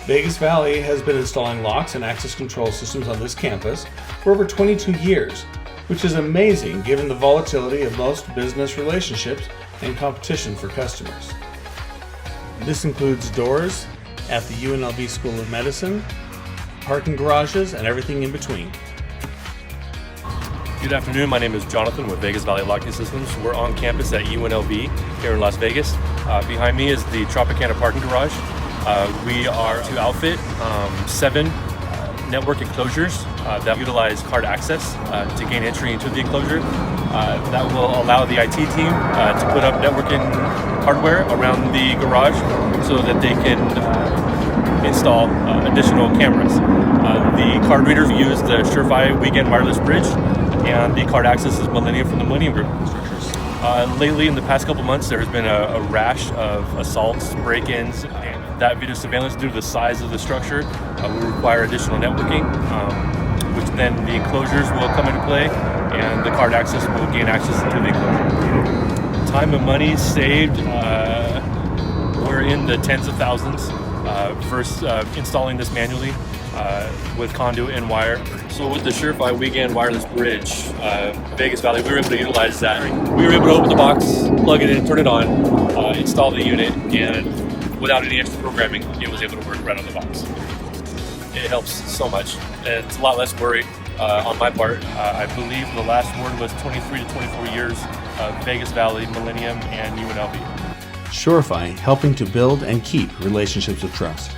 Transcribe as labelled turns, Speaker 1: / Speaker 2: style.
Speaker 1: Vegas Valley has been installing locks and access control systems on this campus for over 22 years, which is amazing given the volatility of most business relationships and competition for customers. This includes doors at the UNLV School of Medicine, parking garages, and everything in between.
Speaker 2: Good afternoon, my name is Jonathan with Vegas Valley Locking Systems. We're on campus at UNLV here in Las Vegas. Behind me is the Tropicana parking garage. We are to outfit 7 network enclosures that utilize card access to gain entry into the enclosure. That will allow the IT team to put up networking hardware around the garage so that they can install additional cameras. The card readers use the Surefire weekend wireless bridge, and the card access is Millennium from the Millennium Group structures. Lately, in the past couple months, there has been a rash of assaults, break-ins, and that video surveillance, due to the size of the structure, will require additional networking, which then the enclosures will come into play, and the card access will gain access into the enclosure. Time and money saved, we're in the tens of thousands. First installing this manually with conduit and wire. So with the Surefire weekend wireless bridge, Vegas Valley, we were able to utilize that. We were able to open the box, plug it in, turn it on, install the unit, and without any extra programming, it was able to work right on the box. It helps so much, and it's a lot less worry on my part. I believe the last word was 23 to 24 years of Vegas Valley, Millennium, and UNLV.
Speaker 1: Surefire, helping to build and keep relationships of trust.